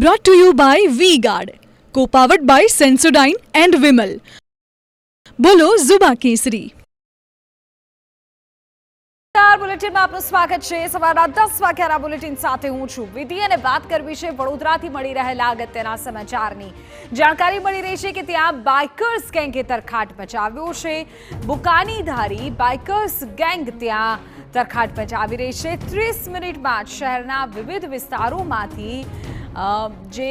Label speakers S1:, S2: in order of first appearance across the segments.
S1: Brought to you by V-Guard, co-powered by Sensodyne and Vimal. બોલો ઝુબા કેસરી.
S2: બુલેટિનમાં આપનું સ્વાગત છે. સવારના 10 વાગ્યાના બુલેટિન સાથે હું છું વિધિ અને વાત કરવી છે વડોદરાથી મળી રહેલા અગત્યના સમાચારની. જાણકારી મળી રહી છે કે ત્યાં બાઇકર્સ ગેંગે તરખાટ મચાવ્યો છે. બુકાનીધારી બાઇકર્સ ગેંગ ત્યાં તરખાટ મચાવી રહી છે. 30 મિનિટમાં શહેરના વિવિધ વિસ્તારોમાંથી જે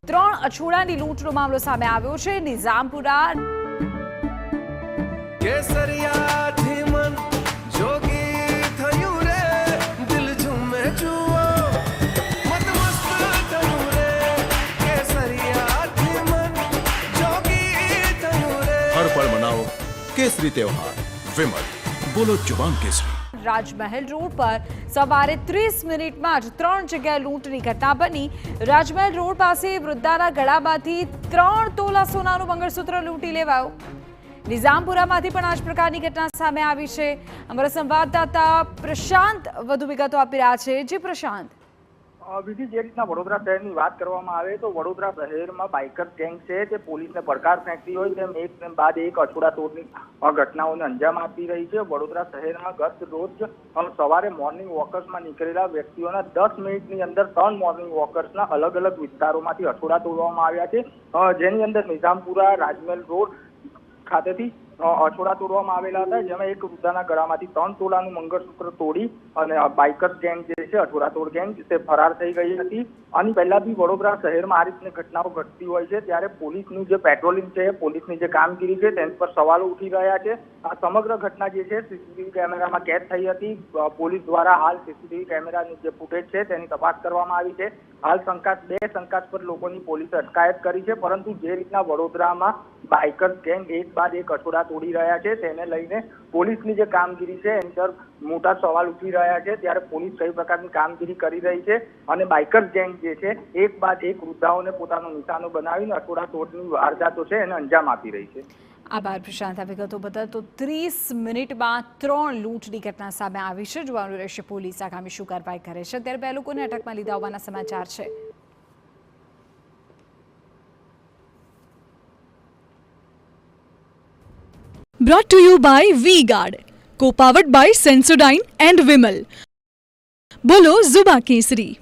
S2: 3 અછૂડાની લૂંટનો મામલો સામે આવ્યો છે. નિઝામપુરા
S3: हर पल मनाओ केसरी त्योहार विमल बोलो जुबान केसरी.
S2: રાજમહેલ રોડ પર સવારે 30 મિનિટમાં જ 3 જગ્યાએ લૂંટની ઘટના બની. રાજમહેલ રોડ પાસે વૃદ્ધાના ગળામાંથી 3 તોલા સોનાનું મંગળસૂત્ર લૂંટી લેવાયો. નિઝામપુરામાંથી પણ આ જ પ્રકારની ઘટના સામે આવી છે. અમારા સંવાદદાતા પ્રશાંત વધુ વિગતો આપી રહ્યા છે. જી પ્રશાંત.
S4: વિધિ, જે રીતના વડોદરા શહેરની વાત કરવામાં આવે તો વડોદરા શહેરમાં બાઇકર ગેંગ છે તે પોલીસને પડકાર ફેંકતી હોય તેમ એક બાદ એક અછોડા તોડની ઘટનાઓને અંજામ આપી રહી છે. વડોદરા શહેરમાં ગત રોજ સવારે મોર્નિંગ વોકર્સમાં નીકળેલા વ્યક્તિઓના 10 મિનિટની અંદર 3 મોર્નિંગ વોકર્સના અલગ અલગ વિસ્તારોમાંથી અછોડા તોડવામાં આવ્યા છે. જેની અંદર નિઝામપુરા રાજમહેલ રોડ ખાતેથી અછોડા તોડવામાં આવેલા હતા, જેમાં એક વૃદ્ધાના ગળામાંથી 3 તોલાનું મંગળસૂત્ર તોડી અને બાઇકર્સ ગેંગ જે છે અછોડા તોડ ગેંગ તે ફરાર થઈ ગઈ હતી. આની પહેલા બી વડોદરા શહેરમાં આ રીતની ઘટનાઓ ઘટતી હોય છે, ત્યારે પોલીસનું જે પેટ્રોલિંગ છે, પોલીસની જે કામગીરી છે તેના પર સવાલો ઉઠી રહ્યા છે. આ સમગ્ર ઘટના જે છે સીસીટીવી કેમેરામાં કેદ થઈ હતી. પોલીસ દ્વારા હાલ સીસીટીવી કેમેરાની જે ફૂટેજ છે તેની તપાસ કરવામાં આવી છે. હાલ બે શંકાસ્પદ લોકોની પોલીસે અટકાયત કરી છે, પરંતુ જે રીતના વડોદરામાં બાઇકર્સ ગેંગ એક બાદ એક અછોડા તોડી રહ્યા છે તેને લઈને પોલીસની જે કામગીરી છે એની પર મોટા સવાલ ઉઠી રહ્યા છે. ત્યારે પોલીસ કઈ પ્રકારની કામગીરી કરી રહી છે અને બાઇકર્સ ગેંગ જે છે એક બાદ એક વૃદ્ધાઓને પોતાનો નિશાનો બનાવીને અછોડા તોડની વારદાતો છે એને અંજામ આપી રહી છે.
S2: આભાર પ્રશાંત આ વિગતો બદલ. તો 30 મિનિટમાં 3 લૂંટની ઘટના સામે આવી છે. જોવાનું રહેશે પોલીસ આગામી શું કાર્યવાહી કરે છે. ત્યારે 2 લોકોને અટકમાં લીધા હોવાના સમાચાર છે.
S1: Brought to you by V-Guard, co-powered by Sensodyne and Vimal. બોલો ઝુબા કેસરી.